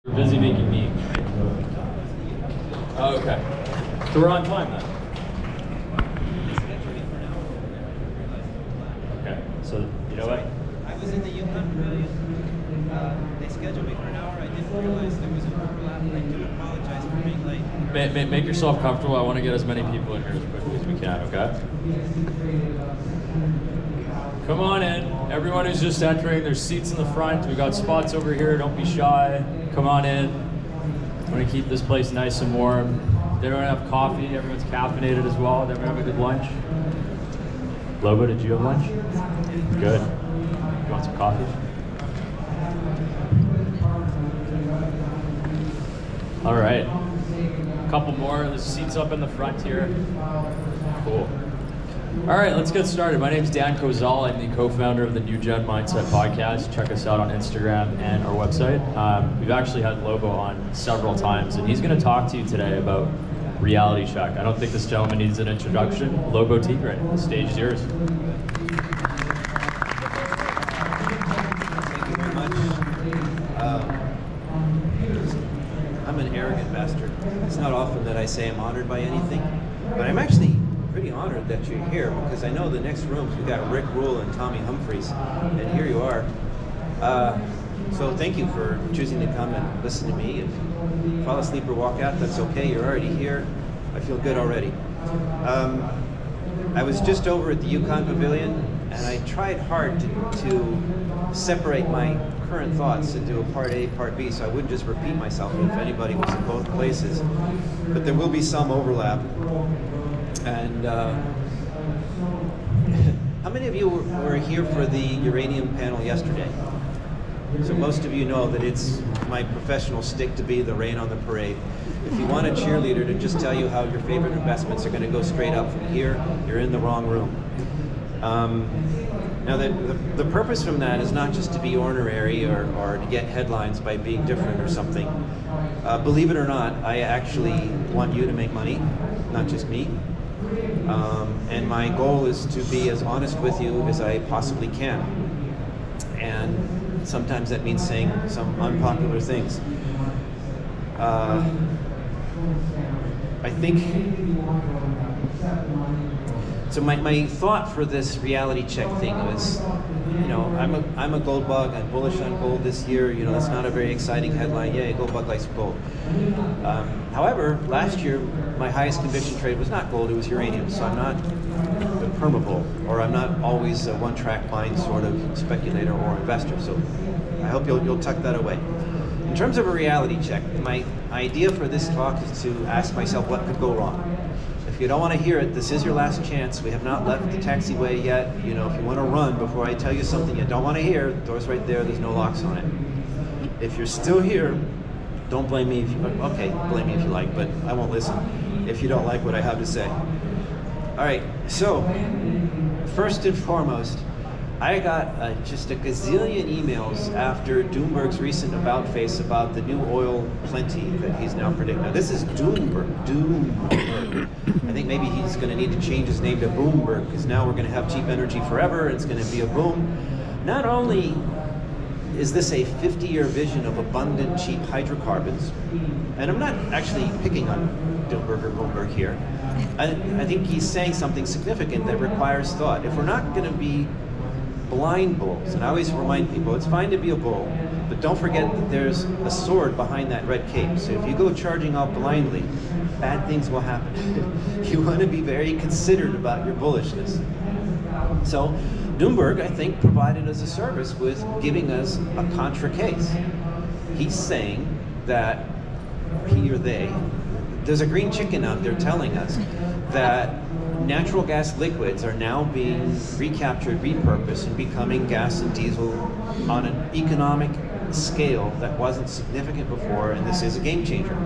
We're busy making memes, right? Oh, okay. So we're on time then. Okay. So you know what? I was in the Yukon Pavilion. They scheduled me for an hour. I didn't realize there was an overlap. I do apologize for being late. Make yourself comfortable. I want to get as many people in here as quickly as we can. Okay. Come on in. Everyone who's just entering, there's seats in the front. We got spots over here. Don't be shy. Come on in. I want to keep this place nice and warm. They don't have coffee. Everyone's caffeinated as well. Did everyone have a good lunch? Lobo, did you have lunch? Good. You want some coffee? All right. A couple more. There's seats up in the front here. Cool. All right, let's get started. My name is Dan Kozal. I'm the co-founder of the New Gen Mindset podcast. Check us out on Instagram and our website. We've actually had Lobo on several times, and he's going to talk to you today about reality check. I don't think this gentleman needs an introduction. Lobo Tiggre, the stage is yours. Thank you very much. I'm an arrogant bastard. It's not often that I say I'm honored by anything, but I'm actually pretty honored that you're here because I know the next rooms we got Rick Rule and Tommy Humphreys, and here you are. So thank you for choosing to come and listen to me. If you fall asleep or walk out, that's okay. You're already here. I feel good already. I was just over at the Yukon Pavilion, and I tried hard to separate my current thoughts into a part A, part B, so I wouldn't just repeat myself if anybody was in both places. But there will be some overlap. And how many of you were here for the uranium panel yesterday? So most of you know that it's my professional stick to be the rain on the parade. If you want a cheerleader to just tell you how your favorite investments are going to go straight up from here, you're in the wrong room. Now, the purpose from that is not just to be ornery or to get headlines by being different or something. Believe it or not, I actually want you to make money, not just me. And my goal is to be as honest with you as I possibly can. And sometimes that means saying some unpopular things. I think, so my thought for this reality check thing was, you know, I'm a gold bug. I'm bullish on gold this year. You know, that's not a very exciting headline. Yay, gold bug likes gold. However, last year my highest conviction trade was not gold; it was uranium. So I'm not a perma-bull, or I'm not always a one-track mind sort of speculator or investor. So I hope you'll tuck that away. In terms of a reality check, my idea for this talk is to ask myself what could go wrong. If you don't want to hear it, this is your last chance. We have not left the taxiway yet. You know, if you want to run before I tell you something you don't want to hear, the door's right there. There's no locks on it. If you're still here, don't blame me if you okay, blame me if you like, but I won't listen if you don't like what I have to say. All right, so first and foremost, I got just a gazillion emails after Doomberg's recent about-face about the new oil plenty that he's now predicting. Now, this is Doomberg. I think maybe he's going to need to change his name to Boomberg, because now we're going to have cheap energy forever, and it's going to be a boom. Not only is this a 50-year vision of abundant, cheap hydrocarbons, and I'm not actually picking on Doomberg or Boomberg here. I think he's saying something significant that requires thought. If we're not going to be blind bulls, and I always remind people, it's fine to be a bull, but don't forget that there's a sword behind that red cape. So if you go charging out blindly, bad things will happen. You want to be very considered about your bullishness. So Doomberg, I think, provided us a service with giving us a contra case. He's saying that he or they, there's a green chicken out there telling us that natural gas liquids are now being recaptured, repurposed, and becoming gas and diesel on an economic scale that wasn't significant before, and this is a game changer.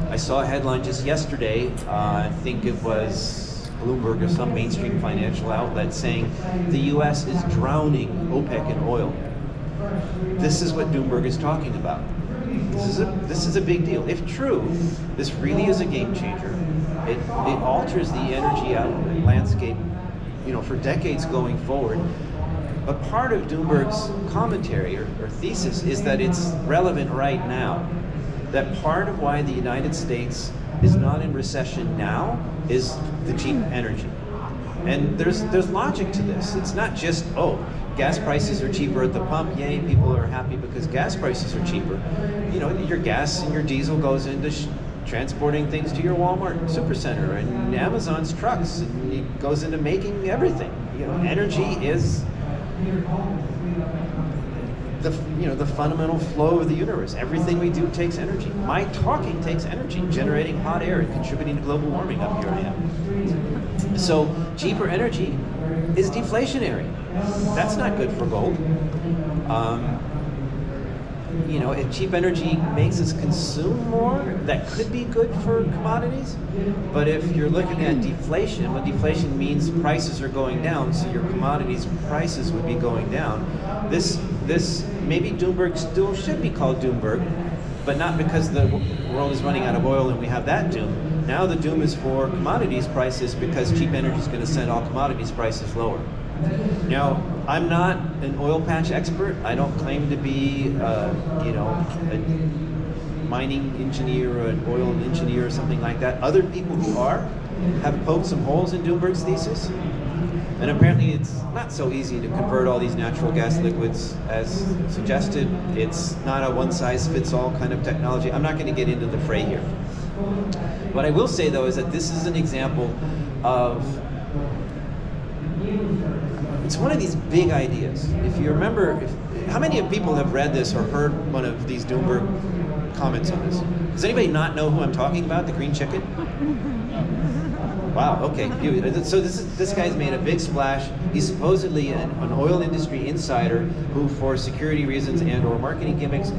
I saw a headline just yesterday, I think it was Bloomberg or some mainstream financial outlet, saying the US is drowning OPEC in oil. This is what Doomberg is talking about. This is a big deal. If true, this really is a game changer. It alters the energy landscape, you know, for decades going forward. But part of Doomberg's commentary or thesis is that it's relevant right now. That part of why the United States is not in recession now is the cheap energy. And there's logic to this. It's not just, oh, gas prices are cheaper at the pump, yay, people are happy because gas prices are cheaper. You know, your gas and your diesel goes into transporting things to your Walmart supercenter and Amazon's trucks, and it goes into making everything. You know, energy is the fundamental flow of the universe. Everything we do takes energy. My talking takes energy, generating hot air and contributing to global warming. Up here I am. So cheaper energy is deflationary. That's not good for gold. You know, if cheap energy makes us consume more, that could be good for commodities. But if you're looking at deflation, what deflation means, prices are going down, so your commodities prices would be going down. This maybe Doomberg still should be called Doomberg, but not because the world is running out of oil and we have that doom. Now the doom is for commodities prices because cheap energy is going to send all commodities prices lower. Now, I'm not an oil patch expert. I don't claim to be, you know, a mining engineer or an oil engineer or something like that. Other people who are have poked some holes in Doomberg's thesis. And apparently it's not so easy to convert all these natural gas liquids as suggested. It's not a one-size-fits-all kind of technology. I'm not going to get into the fray here. What I will say, though, is that this is an example of, it's one of these big ideas. If you remember, how many of people have read this or heard one of these Doomberg comments on this? Does anybody not know who I'm talking about, the green chicken? Wow, okay. So this guy's made a big splash. He's supposedly an oil industry insider who, for security reasons and or marketing gimmicks,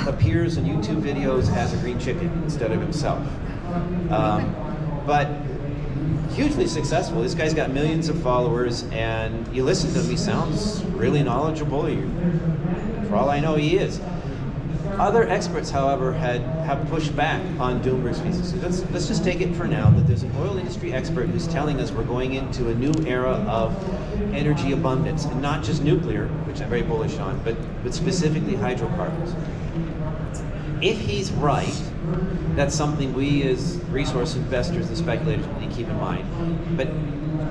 appears in YouTube videos as a green chicken instead of himself. But hugely successful. This guy's got millions of followers, and you listen to him, he sounds really knowledgeable. For all I know, he is. Other experts, however, have pushed back on Doomberg's thesis. Let's just take it for now that there's an oil industry expert who's telling us we're going into a new era of energy abundance, and not just nuclear, which I'm very bullish on, but specifically hydrocarbons. If he's right, that's something we as resource investors and speculators need to keep in mind. But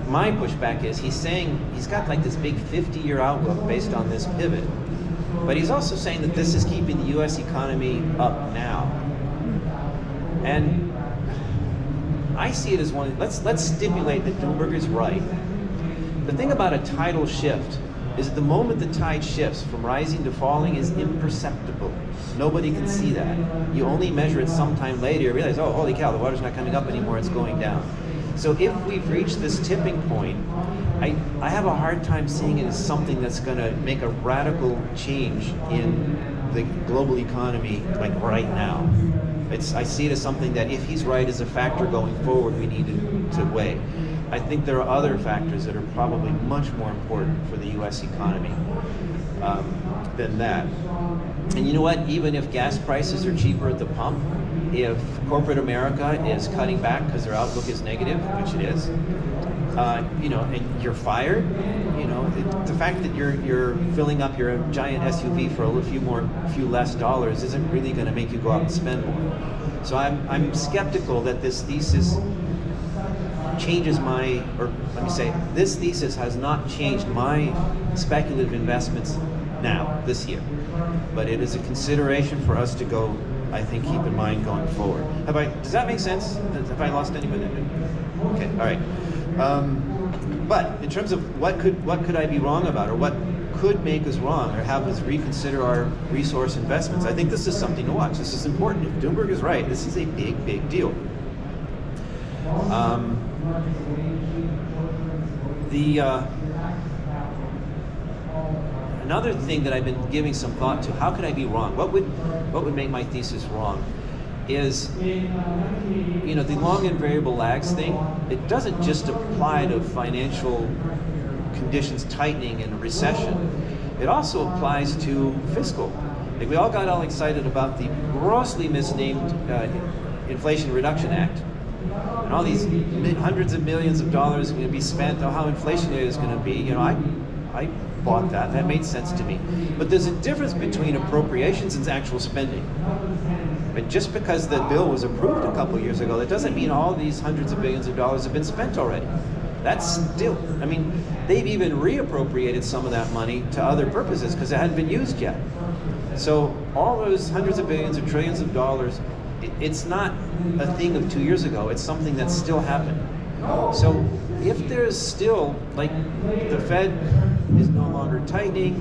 my pushback is he's saying he's got like this big 50-year outlook based on this pivot. But he's also saying that this is keeping the U.S. economy up now. And I see it as one, let's stipulate that Doomberg is right. The thing about a tidal shift is that the moment the tide shifts from rising to falling is imperceptible. Nobody can see that. You only measure it sometime later, you realize, oh, holy cow, the water's not coming up anymore, it's going down. So if we've reached this tipping point, I have a hard time seeing it as something that's going to make a radical change in the global economy, like right now. I see it as something that if he's right is a factor going forward we need to weigh. I think there are other factors that are probably much more important for the U.S. economy than that. And you know what? Even if gas prices are cheaper at the pump, if corporate America is cutting back because their outlook is negative, which it is, you know, and you're fired, you know, the fact that you're filling up your giant SUV for a few less dollars isn't really going to make you go out and spend more. So I'm skeptical that this thesis changes my, or let me say, this thesis has not changed my speculative investments now, this year. But it is a consideration for us to go, I think, keep in mind going forward. Does that make sense? Have I lost anybody? Okay, all right. But in terms of what could I be wrong about, or what could make us wrong, or have us reconsider our resource investments, I think this is something to watch. This is important. If Doomberg is right, this is a big, big deal. Another thing that I've been giving some thought to, how could I be wrong? What would make my thesis wrong? Is, you know, the long and variable lags thing, it doesn't just apply to financial conditions tightening in a recession. It also applies to fiscal. Like, we all got all excited about the grossly misnamed Inflation Reduction Act. And all these hundreds of millions of dollars are going to be spent on how inflationary it's going to be. You know, I bought that. That made sense to me. But there's a difference between appropriations and actual spending. But just because the bill was approved a couple years ago, that doesn't mean all these hundreds of billions of dollars have been spent already. That's still, I mean, they've even reappropriated some of that money to other purposes because it hadn't been used yet. So all those hundreds of billions or trillions of dollars, it's not a thing of 2 years ago. It's something that's still happening. So if there's still, like, the Fed is no longer tightening,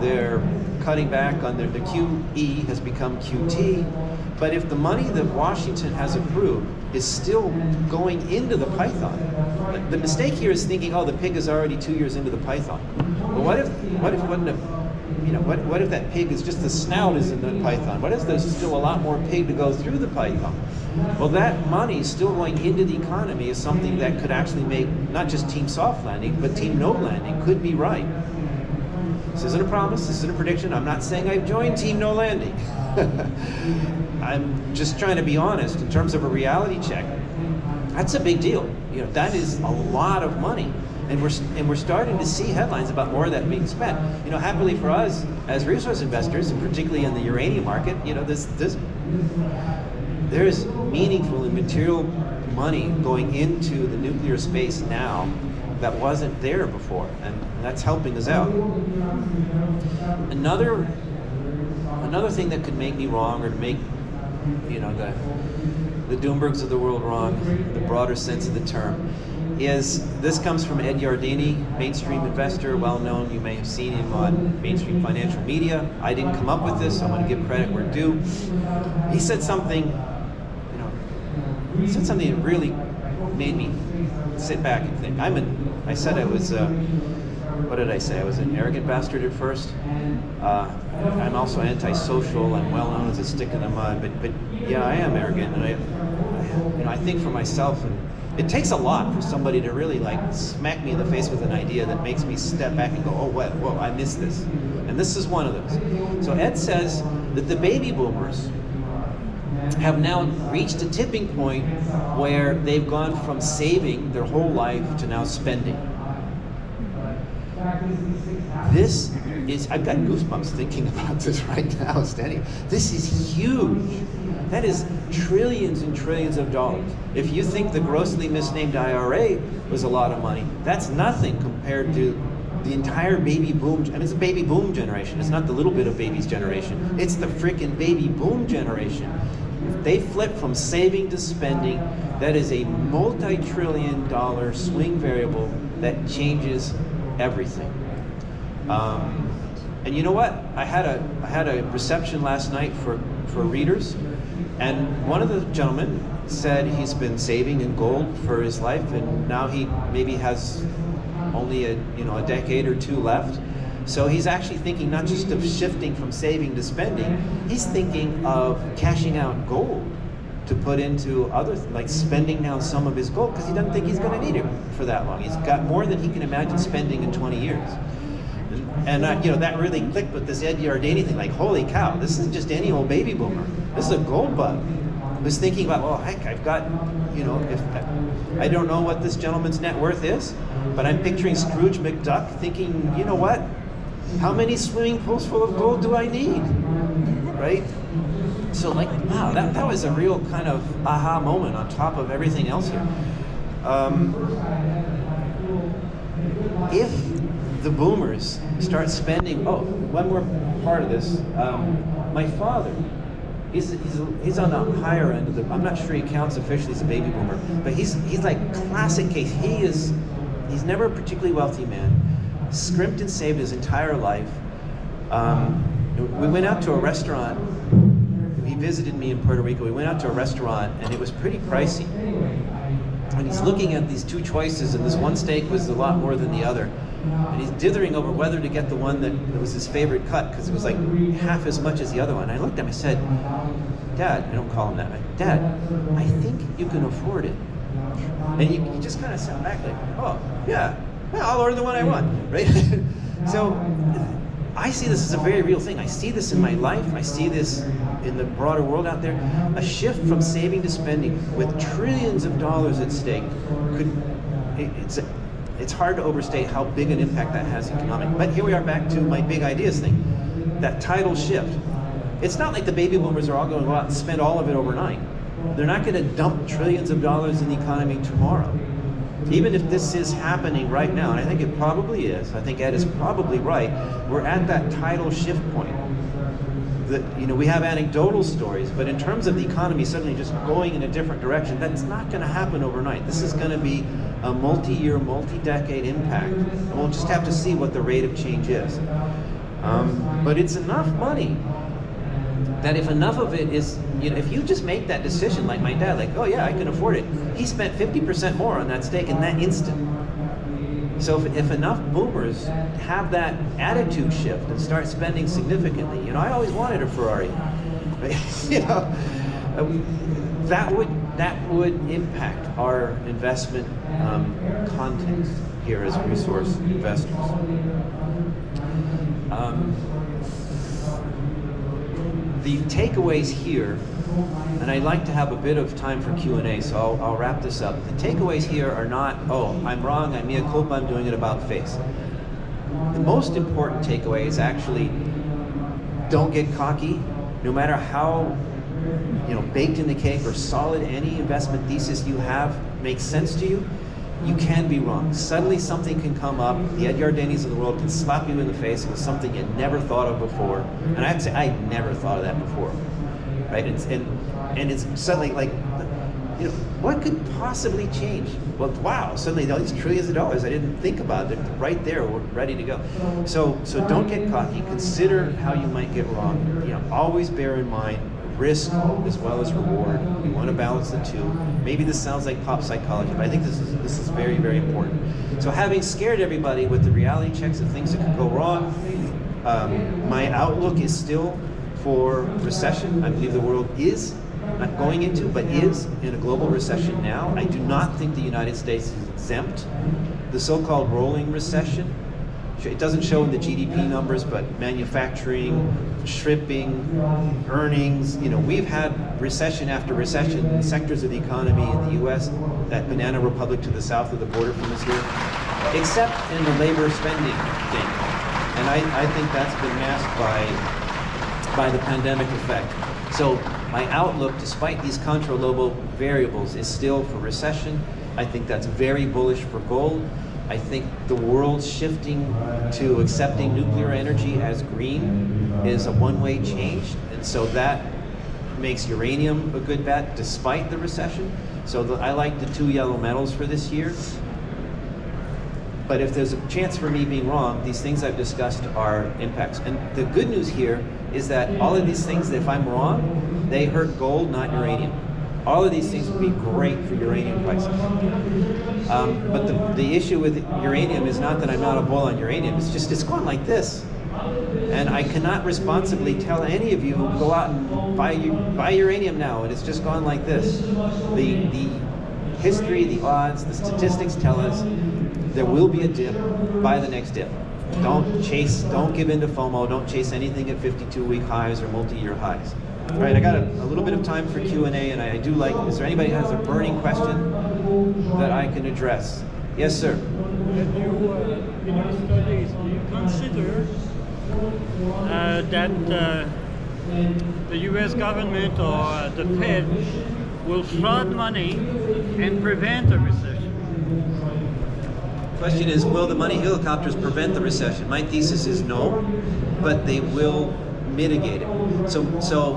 they're cutting back on the QE has become QT, but if the money that Washington has approved is still going into the python, the mistake here is thinking, oh, the pig is already 2 years into the python. But what if that pig is just the snout is in the python? What if there's still a lot more pig to go through the python? Well, that money still going into the economy is something that could actually make not just team soft landing, but team no landing could be right. This isn't a promise, this isn't a prediction. I'm not saying I've joined team no landing. I'm just trying to be honest in terms of a reality check. That's a big deal. You know, that is a lot of money. And we're starting to see headlines about more of that being spent. You know, happily for us as resource investors, and particularly in the uranium market, you know, there's meaningful and material money going into the nuclear space now that wasn't there before, and that's helping us out. Another thing that could make me wrong, or to make, you know, the Doombergs of the world wrong, in the broader sense of the term, is this comes from Ed Yardeni, mainstream investor, well known. You may have seen him on mainstream financial media. I didn't come up with this, so I'm going to give credit where due. He said something, you know, that really made me sit back and think. I said I was, what did I say? I was an arrogant bastard at first. I'm also antisocial. I'm well known as a stick in the mud, but yeah, I am arrogant, and I think for myself, and it takes a lot for somebody to really like smack me in the face with an idea that makes me step back and go, oh, whoa, I missed this. And this is one of those. So Ed says that the baby boomers have now reached a tipping point where they've gone from saving their whole life to now spending. This is, I've got goosebumps thinking about this right now, standing. This is huge. That is trillions and trillions of dollars. If you think the grossly misnamed IRA was a lot of money, that's nothing compared to the entire baby boom. I mean, it's a baby boom generation. It's not the little bit of babies generation. It's the freaking baby boom generation. If they flip from saving to spending, that is a multi-trillion dollar swing variable that changes everything. And you know what? I had a reception last night for readers, and one of the gentlemen said he's been saving in gold for his life, and now he maybe has only a decade or two left. So he's actually thinking not just of shifting from saving to spending, he's thinking of cashing out gold to put into other, like spending down some of his gold, because he doesn't think he's going to need it for that long. He's got more than he can imagine spending in 20 years. And that really clicked with this Ed Yardeni thing, like, holy cow, this isn't just any old baby boomer. This is a gold bug who's thinking about, well, heck, I've got, if I don't know what this gentleman's net worth is, but I'm picturing Scrooge McDuck thinking, you know what? How many swimming pools full of gold do I need? Right? So, like, wow, that was a real kind of aha moment on top of everything else here. If the boomers start spending, one more part of this. My father, he's on the higher end of the, I'm not sure he counts officially as a baby boomer, but he's like classic case. He's never a particularly wealthy man, scrimped and saved his entire life. We went out to a restaurant. He visited me in Puerto Rico. We went out to a restaurant, and it was pretty pricey. And he's looking at these two choices, and this one steak was a lot more than the other. And he's dithering over whether to get the one that was his favorite cut, because it was like half as much as the other one. I looked at him, I said, Dad, I don't call him that, Dad, I think you can afford it. And he just kind of sat back like, oh, yeah, well, I'll order the one I want, right? So I see this as a very real thing. I see this in my life. I see this in the broader world out there. A shift from saving to spending with trillions of dollars at stake it's hard to overstate how big an impact that has economically. But here we are back to my big ideas thing, that tidal shift. It's not like the baby boomers are all going to go out and spend all of it overnight. They're not going to dump trillions of dollars in the economy tomorrow. Even if this is happening right now, and I think it probably is, I think Ed is probably right, we're at that tidal shift point. That, you know, we have anecdotal stories, but in terms of the economy suddenly just going in a different direction, that's not going to happen overnight. This is going to be a multi-year, multi-decade impact, and we'll just have to see what the rate of change is. But it's enough money that if enough of it is, you know, if you just make that decision like my dad, like, oh yeah, I can afford it. He spent 50% more on that steak in that instant. So if enough boomers have that attitude shift and start spending significantly, you know, I always wanted a Ferrari. You know, that would impact our investment context here as resource investors. The takeaways here, and I'd like to have a bit of time for Q&A, so I'll wrap this up. The takeaways here are not, oh, I'm wrong, I'm mea culpa, I'm doing it about face. The most important takeaway is actually, don't get cocky, no matter how, you know, baked in the cake or solid any investment thesis you have makes sense to you, you can be wrong. Suddenly something can come up, the Ed Yardenis of the world can slap you in the face with something you never thought of before. And I have to say, I never thought of that before. Right? And it's suddenly like, you know, what could possibly change? Well, wow, suddenly all these trillions of dollars, I didn't think about it. They're right there, we're ready to go. So don't get cocky, consider how you might get wrong. You know, always bear in mind risk as well as reward. You want to balance the two. Maybe this sounds like pop psychology, but I think this is very, very important. So having scared everybody with the reality checks of things that could go wrong, my outlook is still for recession. I believe the world is not going into, but is in a global recession now. I do not think the United States is exempt. The so-called rolling recession, it doesn't show in the GDP numbers, but manufacturing, shipping, earnings, you know, we've had recession after recession in sectors of the economy in the US, that banana republic to the south of the border from us here, except in the labor spending thing. And I think that's been masked by the pandemic effect. So my outlook, despite these contra Lobo variables, is still for recession. I think that's very bullish for gold. I think the world's shifting to accepting nuclear energy as green is a one-way change, and so that makes uranium a good bet despite the recession. So I like the 2 yellow metals for this year. But if there's a chance for me being wrong, these things I've discussed are impacts. And the good news here is that all of these things, if I'm wrong, they hurt gold, not uranium. All of these things would be great for uranium prices. But the issue with uranium is not that I'm not a bull on uranium, it's just it's gone like this. And I cannot responsibly tell any of you, go out and buy uranium now, and it's just gone like this. The history, the odds, the statistics tell us there will be a dip, buy the next dip. Don't give in to FOMO, don't chase anything at 52-week highs or multi-year highs. All right, I got a little bit of time for Q&A, and I do like, is there anybody who has a burning question that I can address? Yes, sir. In your studies, do you consider that the U.S. government or the Fed will flood money and prevent a recession? The question is, will the money helicopters prevent the recession? My thesis is no, but they will mitigate it. So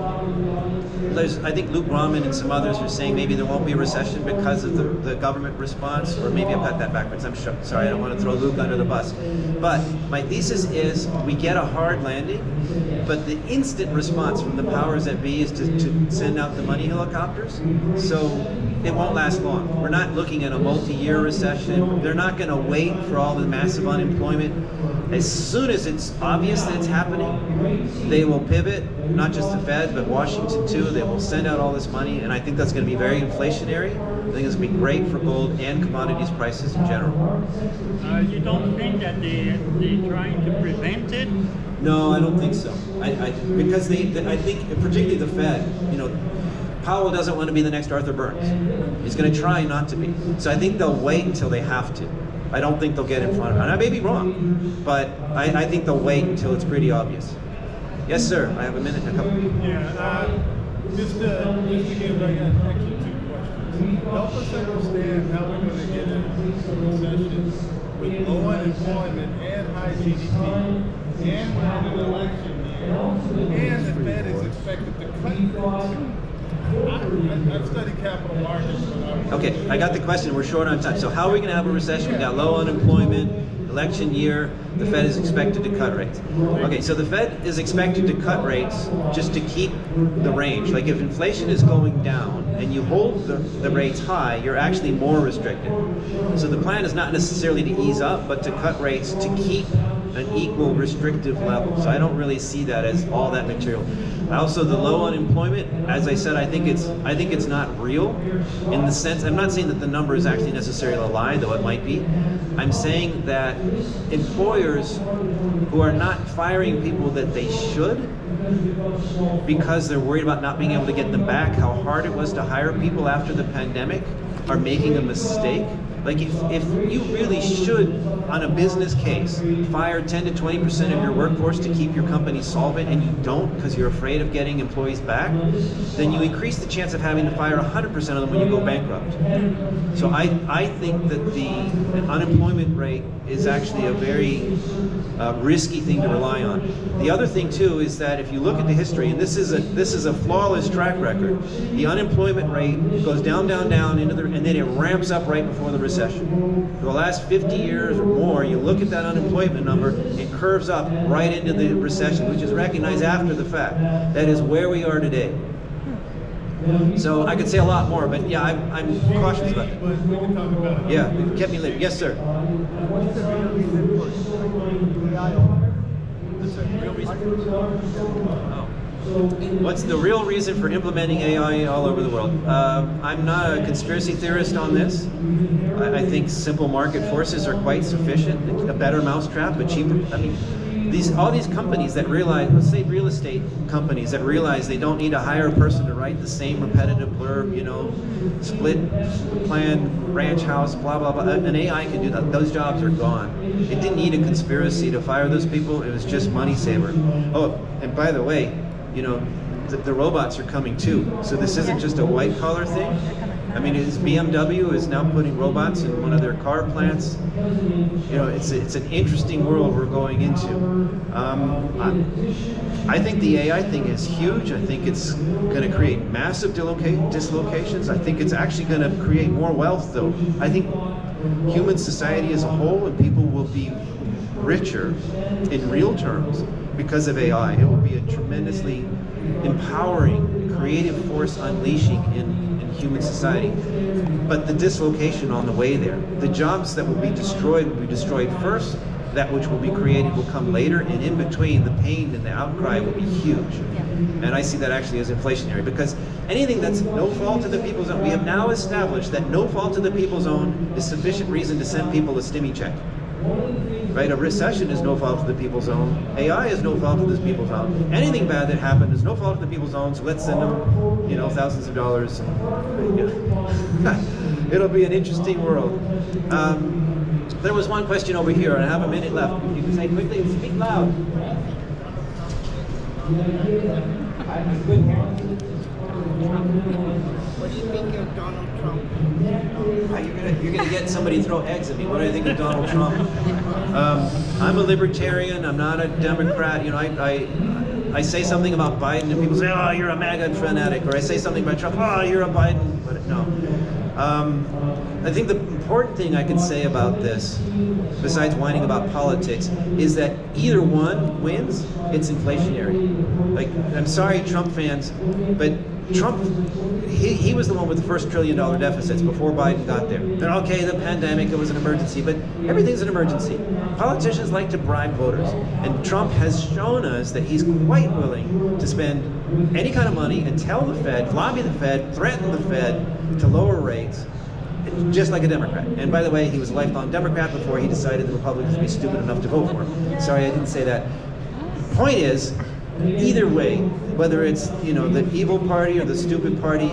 I think Luke Rahman and some others are saying maybe there won't be a recession because of the government response, or maybe I've got that backwards. I'm sorry, I don't want to throw Luke under the bus. But my thesis is we get a hard landing, but the instant response from the powers that be is to send out the money helicopters. So it won't last long. We're not looking at a multi-year recession. They're not going to wait for all the massive unemployment. As soon as it's obvious that it's happening, they will pivot, not just the Fed, but Washington too. They will send out all this money, and I think that's going to be very inflationary. I think it's going to be great for gold and commodities prices in general. You don't think that they're trying to prevent it? No, I don't think so. Because I think, particularly the Fed, you know, Powell doesn't want to be the next Arthur Burns. He's going to try not to be. So I think they'll wait until they have to. I don't think they'll get in front of it. And I may be wrong, but I think they'll wait until it's pretty obvious. Yes, sir. I have a minute and a couple. Yeah, just to give, I got actually 2 questions. Help us understand how we're going to get into a recession with low unemployment and high GDP, and we're in an election year, and the Fed is expected to cut rates. I've studied capital markets. Okay, I got the question. We're short on time. So how are we going to have a recession? We got low unemployment, election year, the Fed is expected to cut rates. Okay, so the Fed is expected to cut rates just to keep the range. Like if inflation is going down and you hold the rates high, you're actually more restricted. So the plan is not necessarily to ease up, but to cut rates to keep an equal restrictive level. So I don't really see that as all that material. Also, the low unemployment, as I said, I think it's not real in the sense, I'm not saying that the number is actually necessarily a lie, though it might be. I'm saying that employers who are not firing people that they should because they're worried about not being able to get them back, how hard it was to hire people after the pandemic, are making a mistake. Like if you really should, on a business case, fire 10 to 20% of your workforce to keep your company solvent, and you don't because you're afraid of getting employees back, then you increase the chance of having to fire 100% of them when you go bankrupt. So I think that the unemployment rate is actually a very risky thing to rely on. The other thing too is that if you look at the history, and this is a flawless track record, the unemployment rate goes down, down, down into and then it ramps up right before the recession. For the last 50 years or more, you look at that unemployment number, it curves up right into the recession, which is recognized after the fact. That is where we are today. So I could say a lot more, but yeah, I'm cautious about it. But we can talk about it. Yeah, it kept me late. Yes, sir. What's the real reason for AI? That's a real reason. Oh. What's the real reason for implementing AI all over the world? I'm not a conspiracy theorist on this. I think simple market forces are quite sufficient. A better mousetrap, but cheaper. I mean, all these companies that realize, let's say real estate companies that realize they don't need to hire a person to write the same repetitive blurb, you know, split plan, ranch house, blah, blah, blah. An AI can do that. Those jobs are gone. It didn't need a conspiracy to fire those people. It was just money saver. Oh, and by the way, you know, the robots are coming too. So this isn't just a white collar thing. I mean, BMW is now putting robots in one of their car plants. You know, it's an interesting world we're going into. I think the AI thing is huge. I think it's going to create massive dislocations. I think it's actually going to create more wealth, though. I think human society as a whole and people will be richer in real terms because of AI. It will be a tremendously empowering, creative force unleashing in human society. But the dislocation on the way there, the jobs that will be destroyed first, that which will be created will come later, and in between, the pain and the outcry will be huge. And I see that actually as inflationary, because anything that's no fault of the people's own, we have now established that no fault of the people's own is sufficient reason to send people a stimmy check. Right? A recession is no fault of the people's own. AI is no fault of the people's own. Anything bad that happened is no fault of the people's own, so let's send them, you know, thousands of dollars. It'll be an interesting world. There was one question over here, and I have a minute left. If you can say quickly and speak loud. I couldn't hear you. What do you think of Donald Trump? You're gonna get somebody to throw eggs at me. What do I think of Donald Trump? I'm a libertarian. I'm not a Democrat. You know, I say something about Biden, and people say, "Oh, you're a MAGA fanatic," or I say something about Trump, "Oh, you're a Biden." But no. I think the important thing I can say about this, besides whining about politics, is that either one wins, it's inflationary. Like, I'm sorry, Trump fans, but Trump, he was the one with the first $1 trillion deficits before Biden got there. They're okay, the pandemic, it was an emergency, but everything's an emergency. Politicians like to bribe voters, and Trump has shown us that he's quite willing to spend any kind of money and tell the Fed, lobby the Fed, threaten the Fed to lower rates, just like a Democrat. And by the way, he was a lifelong Democrat before he decided the Republicans would be stupid enough to vote for him. Sorry, I didn't say that. Point is, either way, whether it's, you know, the evil party or the stupid party,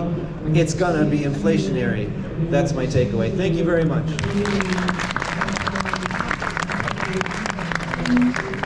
it's gonna be inflationary. That's my takeaway. Thank you very much. Thank you.